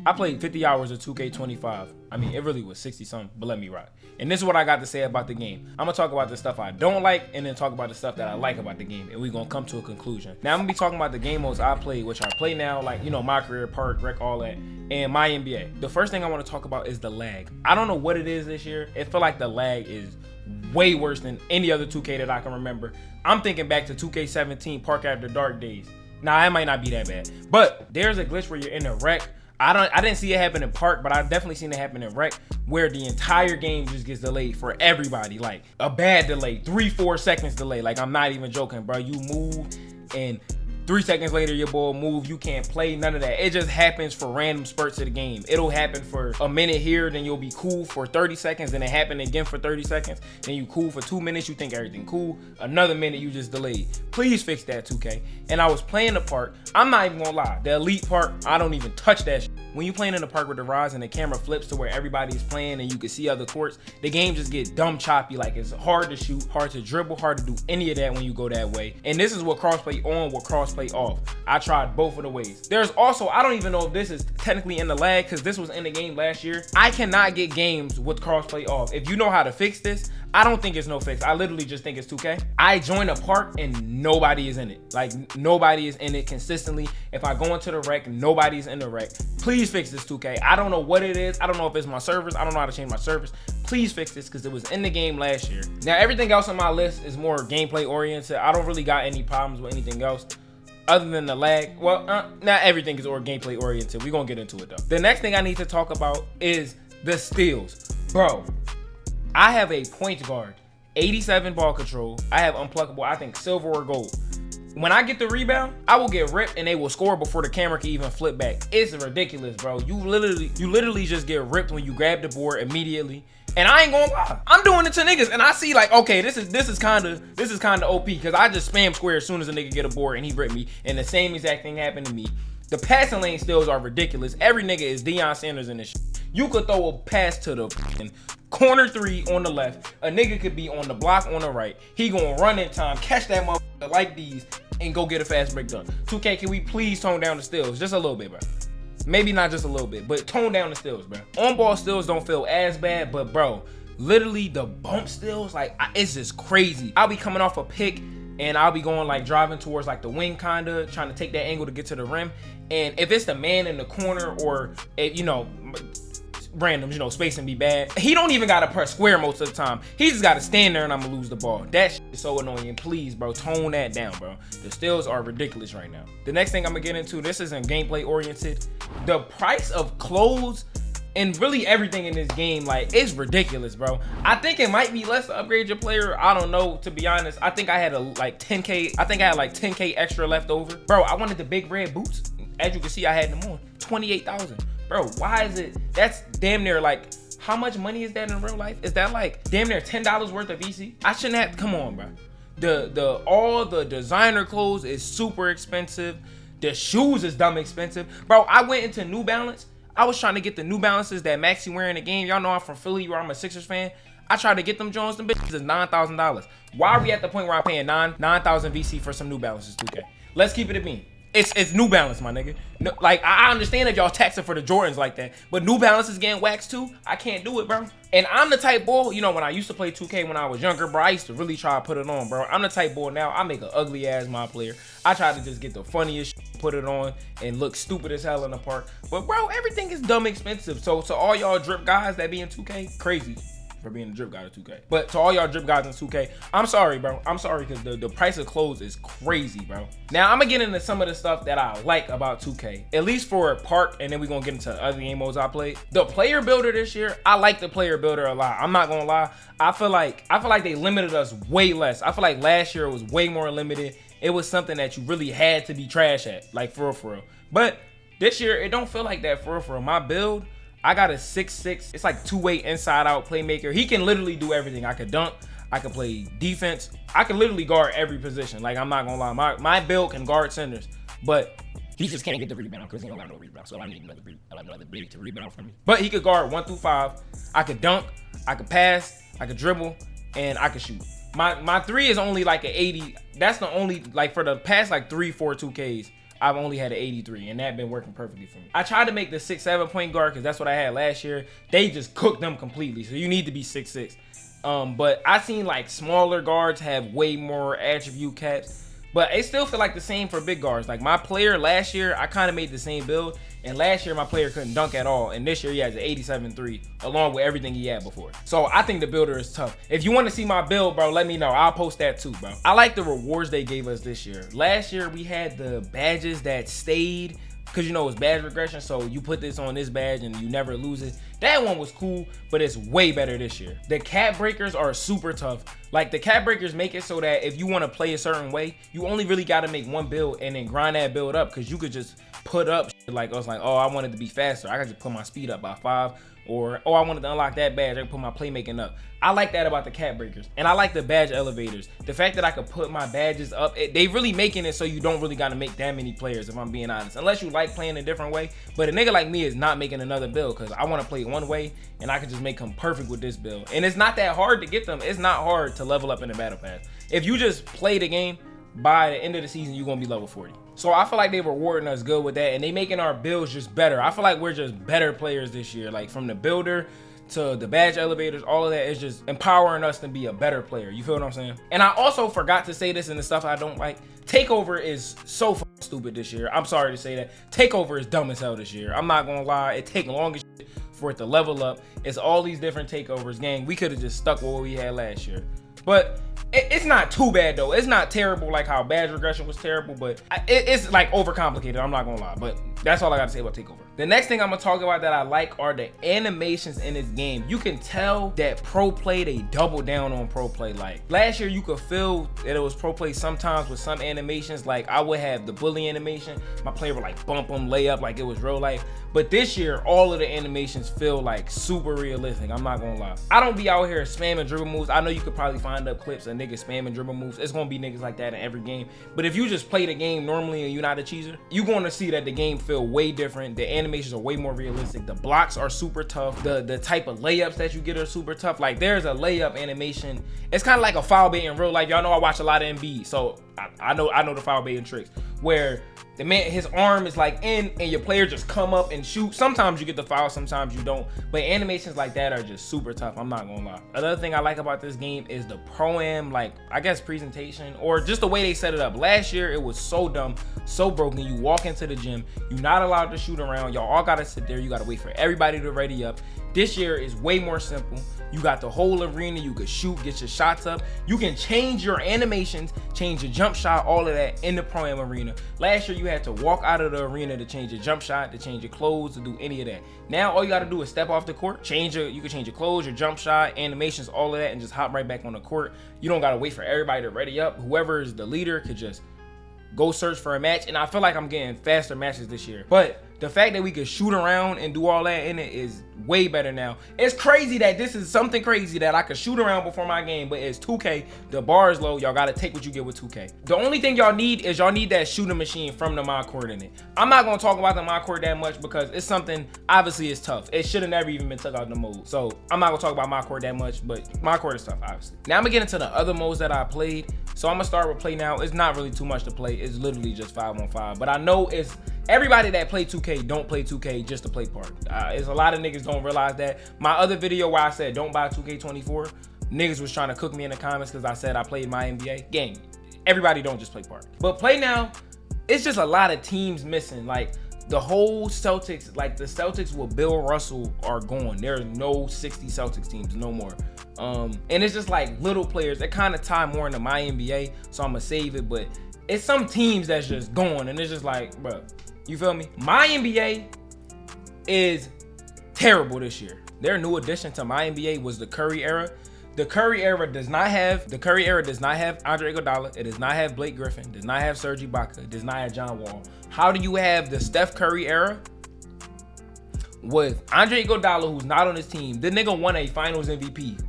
I played 50 hours of 2K25. I mean, it really was 60 something, but let me rock. And this is what I got to say about the game. I'm gonna talk about the stuff I don't like and then talk about the stuff that I like about the game, and we're gonna come to a conclusion. Now I'm gonna be talking about the game modes I played, which I play now, like, you know, my career, park, rec, all that, and my NBA. The first thing I want to talk about is the lag. I don't know what it is this year. It feel like the lag is way worse than any other 2K that I can remember. I'm thinking back to 2K17 Park After Dark days. Now, it might not be that bad, but there's a glitch where you're in a wreck. I didn't see it happen in Park, but I definitely seen it happen in Rec, where the entire game just gets delayed for everybody. Like a bad delay, 3-4 seconds delay. Like, I'm not even joking, bro. You move and 3 seconds later, your ball move. You can't play, none of that. It just happens for random spurts of the game. It'll happen for a minute here, then you'll be cool for 30 seconds, then it happen again for 30 seconds. Then you cool for 2 minutes, you think everything cool. Another minute, you just delayed. Please fix that, 2K. And I was playing the park. I'm not even gonna lie. The elite park, I don't even touch that shit. When you playing in the park with the rise and the camera flips to where everybody's playing and you can see other courts, the game just get dumb choppy. Like, it's hard to shoot, hard to dribble, hard to do any of that when you go that way. And this is what crossplay on, what crossplay off. I tried both of the ways. There's also, I don't even know if this is technically in the lag, because this was in the game last year. I cannot get games with crossplay off. If you know how to fix this, I don't think it's no fix. I literally just think it's 2K. I join a park and nobody is in it. Like, nobody is in it consistently. If I go into the rec, nobody's in the rec. Please fix this, 2K. I don't know what it is. I don't know if it's my servers. I don't know how to change my servers. Please fix this, because it was in the game last year. Now, everything else on my list is more gameplay oriented. I don't really got any problems with anything else other than the lag. Well, not everything is gameplay oriented. We're gonna get into it though. The next thing I need to talk about is the steals. Bro, I have a point guard, 87 ball control. I have unpluckable, I think silver or gold. When I get the rebound, I will get ripped and they will score before the camera can even flip back. It's ridiculous, bro. You literally just get ripped when you grab the board immediately. And I ain't gonna lie, I'm doing it to niggas, and I see like, okay, this is kind of OP, because I just spam square as soon as a nigga get a board and he ripped me, and the same exact thing happened to me. The passing lane steals are ridiculous. Every nigga is Deion Sanders in this shit. You could throw a pass to the corner 3 on the left. A nigga could be on the block on the right. He gonna run in time, catch that motherfucker like these, and go get a fast break done. 2K, can we please tone down the steals just a little bit, bro? Maybe not just a little bit, but tone down the steals, bro. On-ball steals don't feel as bad, but bro, literally the bump steals, like, it's just crazy. I'll be coming off a pick and I'll be going like driving towards like the wing, kinda trying to take that angle to get to the rim. And if it's the man in the corner, or you know, randoms, you know, spacing be bad, he don't even gotta press square most of the time. He just gotta stand there and I'm gonna lose the ball. That shit is so annoying. Please, bro, tone that down, bro. The steals are ridiculous right now. The next thing I'm gonna get into, this isn't gameplay oriented. The price of clothes and really everything in this game, like, it's ridiculous, bro. I think it might be less to upgrade your player. I don't know, to be honest. I think I had like 10K. I think I had like 10K extra left over. Bro, I wanted the big red boots. As you can see, I had them on 28,000. Bro, why is it? That's damn near like, how much money is that in real life? Is that like damn near $10 worth of EC? I shouldn't have, come on, bro. All the designer clothes is super expensive. The shoes is dumb expensive. Bro, I went into New Balance. I was trying to get the New Balances that Maxi wearing in the game. Y'all know I'm from Philly, where I'm a Sixers fan. I tried to get them Jones, them bitches is $9,000. Why are we at the point where I'm paying 9,000 VC for some New Balances, 2K? Let's keep it a bean. It's New Balance, my nigga. No, like, I understand if y'all taxing for the Jordans like that, but New Balance is getting waxed too. I can't do it, bro. And I'm the type boy, you know, when I used to play 2K when I was younger, bro, I used to really try to put it on, bro. I'm the type boy now, I make an ugly ass my player. I try to just get the funniest shit, put it on, and look stupid as hell in the park. But bro, everything is dumb expensive. So to all y'all drip guys that be in 2K, crazy for being a drip guy to 2K. But to all y'all drip guys in 2K, I'm sorry, bro. I'm sorry, because the price of clothes is crazy, bro. Now, I'm gonna get into some of the stuff that I like about 2K, at least for Park, and then we're gonna get into other game modes I played. The player builder this year, I like the player builder a lot. I'm not gonna lie. I feel like they limited us way less. I feel like last year it was way more limited. It was something that you really had to be trash at, like, for real. But this year, it don't feel like that, for real. My build, I got a 6'6". It's like two-way inside-out playmaker. He can literally do everything. I could dunk. I could play defense. I can literally guard every position. Like, I'm not gonna lie. My build can guard centers, but he just can't get the rebound because he don't got no rebound. So I need another big to rebound for me. But he could guard 1 through 5. I could dunk. I could pass. I could dribble, and I could shoot. My 3 is only like an 80. That's the only, like, for the past like 3-4 2Ks. I've only had an 83, and that been working perfectly for me. I tried to make the 6'7" point guard because that's what I had last year. They just cooked them completely, so you need to be 6'6". But I seen like smaller guards have way more attribute caps, but it still feel like the same for big guards. Like my player last year, I kind of made the same build, and last year my player couldn't dunk at all, and this year he has an 87.3 along with everything he had before. So I think the builder is tough. If you want to see my build, bro, let me know. I'll post that too, bro. I like the rewards they gave us this year. Last year we had the badges that stayed, because you know it's badge regression, so you put this on this badge and you never lose it. That one was cool, but it's way better this year. The cap breakers are super tough. Like the cap breakers make it so that if you want to play a certain way, you only really got to make one build and then grind that build up, because you could just put up shit like us, like, oh, I wanted to be faster, I could just put my speed up by 5, or oh, I wanted to unlock that badge, I can put my playmaking up. I like that about the cap breakers, and I like the badge elevators. The fact that I could put my badges up, they really making it so you don't really got to make that many players, if I'm being honest, unless you like playing a different way. But a nigga like me is not making another build, because I want to play one way and I can just make them perfect with this build. And it's not that hard to get them. It's not hard to level up in the battle pass. If you just play the game, by the end of the season you're gonna be level 40. So I feel like they rewarding us good with that, and they making our builds just better. I feel like we're just better players this year, like from the builder to the badge elevators, all of that is just empowering us to be a better player. You feel what I'm saying? And I also forgot to say this in the stuff I don't like. Takeover is so stupid this year. I'm sorry to say that. Takeover is dumb as hell this year. I'm not gonna lie. It take long as shit for it to level up. It's all these different takeovers, gang. We could have just stuck with what we had last year. But it's not too bad though. It's not terrible like how badge regression was terrible, but it's like overcomplicated. I'm not gonna lie, but that's all I gotta say about Takeover. The next thing I'm gonna talk about that I like are the animations in this game. You can tell that pro play, they double down on pro play. Like last year you could feel that it was pro play sometimes with some animations. Like I would have the bully animation, my player would like bump them, lay up like it was real life. But this year all of the animations feel like super realistic. I'm not gonna lie. I don't be out here spamming dribble moves. I know you could probably find up clips of niggas spamming dribble moves. It's gonna be niggas like that in every game. But if you just play the game normally and you're not a cheeser, you're gonna see that the game feel way different. The animations are way more realistic. The blocks are super tough. The type of layups that you get are super tough. Like there's a layup animation. It's kind of like a foul bait in real life. Y'all know I watch a lot of Embiid, so I know the foul baiting tricks where the man, his arm is like in and your player just come up and shoot. Sometimes you get the foul, sometimes you don't. But animations like that are just super tough. I'm not gonna lie. Another thing I like about this game is the pro-am, like I guess presentation or just the way they set it up. Last year it was so dumb, so broken. You walk into the gym, you're not allowed to shoot around. Y'all all gotta sit there. You gotta wait for everybody to ready up. This year is way more simple. You got the whole arena. You could shoot, get your shots up. You can change your animations, change your jump shot, all of that in the pro-am arena. Last year you had to walk out of the arena to change your jump shot, to change your clothes, to do any of that. Now all you got to do is step off the court, you can change your clothes, your jump shot, animations, all of that, and just hop right back on the court. You don't got to wait for everybody to ready up. Whoever is the leader could just go search for a match, and I feel like I'm getting faster matches this year. But the fact that we could shoot around and do all that in it is way better now. It's crazy that this is something crazy that I could shoot around before my game, but it's 2K. The bar is low. Y'all gotta take what you get with 2K. The only thing y'all need is that shooting machine from the mod court in it. I'm not gonna talk about the mod court that much because it's something, obviously it's tough. It should have never even been took out in the mode. So I'm not gonna talk about mod court that much, but mod court is tough, obviously. Now I'm gonna get into the other modes that I played. So I'm gonna start with play now. It's not really too much to play. It's literally just 5-on-5. But I know it's everybody that play 2K don't play 2K just to play park. It's a lot of niggas don't realize that. My other video where I said don't buy 2K24, niggas was trying to cook me in the comments because I said I played my NBA. Gang, everybody don't just play park. But play now, it's just a lot of teams missing. Like the whole Celtics, like the Celtics with Bill Russell are gone. There's no 60 Celtics teams no more. And it's just like little players that kind of tie more into my NBA, so I'm gonna save it. But it's some teams that's just gone, and it's just like, bro, you feel me? My NBA is terrible this year. Their new addition to my NBA was the Curry era. The Curry era does not have Andre Iguodala. It does not have Blake Griffin. Does not have Serge Ibaka. It does not have John Wall. How do you have the Steph Curry era with Andre Iguodala, who's not on his team? The nigga won a Finals MVP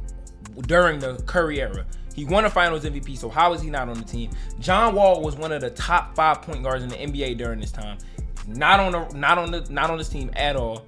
during the Curry era. He won a Finals MVP, so how is he not on the team? John Wall was one of the top 5 point guards in the NBA during this time. Not on this team at all.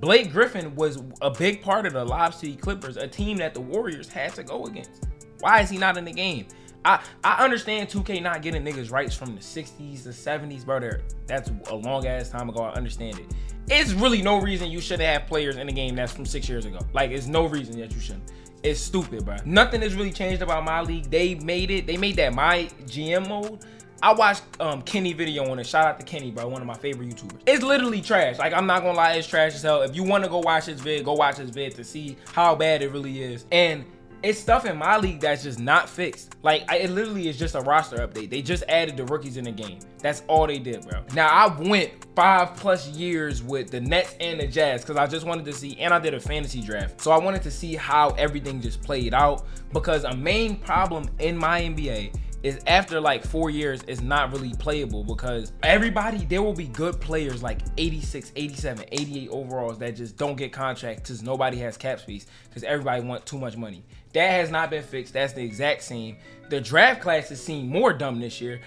Blake Griffin was a big part of the Lob City Clippers, a team that the Warriors had to go against. Why is he not in the game? I understand 2K not getting niggas rights from the 60s, the 70s, bro. That's a long ass time ago. I understand it. It's really no reason you shouldn't have players in the game that's from 6 years ago. Like, it's no reason that you shouldn't. It's stupid, bro. Nothing has really changed about my league. They made it. They made that my GM mode. I watched Kenny video on it. Shout out to Kenny, bro, one of my favorite YouTubers. It's literally trash. Like, I'm not gonna lie, it's trash as hell. If you want to go watch his vid, go watch his vid to see how bad it really is. And it's stuff in my league that's just not fixed. Like, it literally is just a roster update. They just added the rookies in the game. That's all they did, bro. Now, I went 5+ years with the Nets and the Jazz because I just wanted to see, and I did a fantasy draft. So I wanted to see how everything just played out, because a main problem in my NBA is after like 4 years, it's not really playable, because there will be good players like 86, 87, 88 overalls that just don't get contracts because nobody has cap space because everybody wants too much money. That has not been fixed. That's the exact same. The draft classes seem more dumb this year.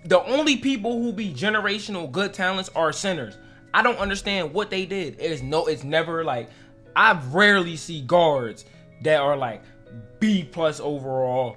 The only people who be generational good talents are centers. I don't understand what they did. It's never like, I rarely see guards that are like B+ overall,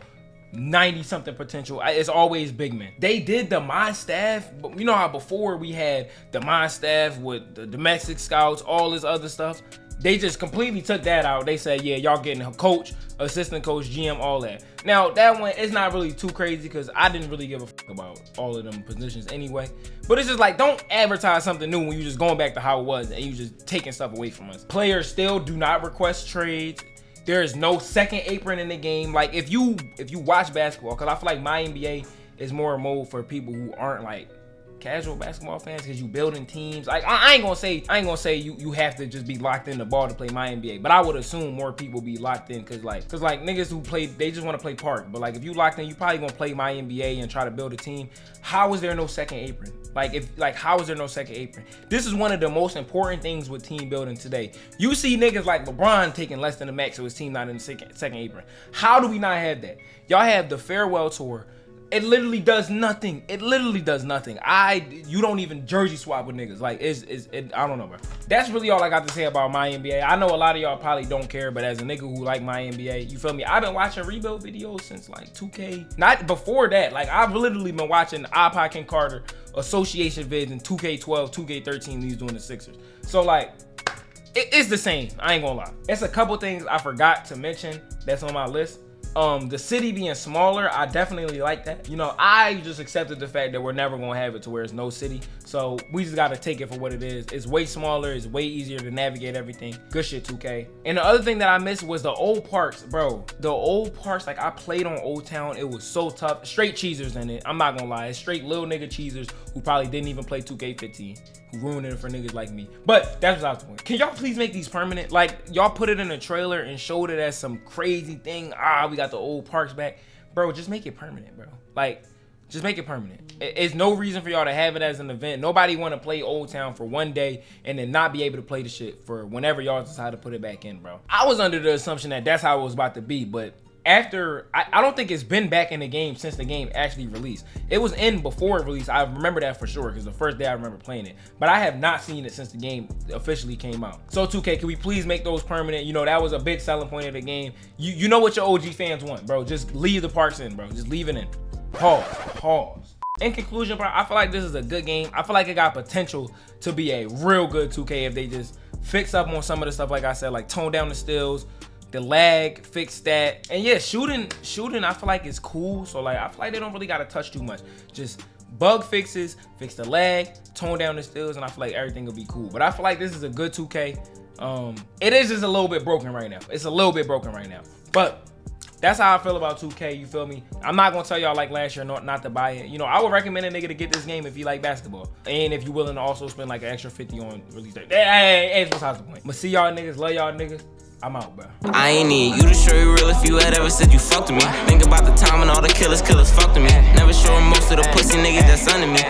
90-something potential. It's always big men. They did the TheBoulSteph, but you know how before we had the TheBoulSteph with the domestic scouts, all this other stuff. They just completely took that out. They said, yeah, y'all getting a coach, assistant coach, GM, all that. Now, that one, it's not really too crazy because I didn't really give a fuck about all of them positions anyway. But it's just like, don't advertise something new when you're just going back to how it was and you just taking stuff away from us. Players still do not request trades. There is no second apron in the game. Like, if you watch basketball, because I feel like my NBA is more a mode for people who aren't like casual basketball fans, because you building teams. Like, I ain't gonna say you have to just be locked in the ball to play my NBA, but I would assume more people be locked in because niggas who play, they just want to play park. But like, if you locked in, you probably gonna play my NBA and try to build a team. How is there no second apron? How is there no second apron? This is one of the most important things with team building today. You see niggas like LeBron taking less than the max of his team not in the second apron. How do we not have that? Y'all have the farewell tour. It literally does nothing. It literally does nothing. You don't even jersey swap with niggas. Like, I don't know, bro. That's really all I got to say about my NBA. I know a lot of y'all probably don't care, but as a nigga who like my NBA, you feel me? I've been watching rebuild videos since like 2K. Not before that. Like, I've literally been watching iPod King Carter association vids in 2K12, 2K13 when he's doing the Sixers. So like, it's the same. I ain't gonna lie. It's a couple things I forgot to mention that's on my list. The city being smaller, I definitely like that. You know, I just accepted the fact that we're never gonna have it to where it's no city. So we just gotta take it for what it is. It's way smaller, it's way easier to navigate everything. Good shit, 2K. And the other thing that I missed was the old parks, bro. The old parks, like, I played on Old Town, it was so tough. Straight cheesers in it, I'm not gonna lie. It's straight little nigga cheesers who probably didn't even play 2K15. Ruining it for niggas like me. But that's what's the point. Can y'all please make these permanent? Like, y'all put it in a trailer and showed it as some crazy thing. We got the old parks back. Bro, just make it permanent, bro. Like, just make it permanent. It's no reason for y'all to have it as an event. Nobody want to play Old Town for one day and then not be able to play the shit for whenever y'all decide to put it back in, bro. I was under the assumption that that's how it was about to be, but after, I don't think it's been back in the game since the game actually released. It was in before it released. I remember that for sure because the first day I remember playing it, but I have not seen it since the game officially came out. So 2K, can we please make those permanent? You know, that was a big selling point of the game. You know what your OG fans want, bro. Just leave the parks in, bro. Just leave it in. Pause. In conclusion, bro, I feel like this is a good game. I feel like it got potential to be a real good 2K if they just fix up on some of the stuff, like I said, like tone down the steals, the lag, fix that. And yeah, shooting I feel like it's cool. So like, I feel like they don't really gotta touch too much. Just bug fixes, fix the lag, tone down the steals, and I feel like everything will be cool. But I feel like this is a good 2K. It is just a little bit broken right now. It's a little bit broken right now. But that's how I feel about 2K, you feel me? I'm not gonna tell y'all like last year not to buy it. You know, I would recommend a nigga to get this game if you like basketball. And if you're willing to also spend like an extra 50 on release day. Hey, what's the point? I'ma see y'all niggas, love y'all niggas. I'm out, bro. I ain't need you to show you real if you had ever said you fucked with me. Think about the time when all the killers fucked with me. Never showing most of the pussy niggas that's under me.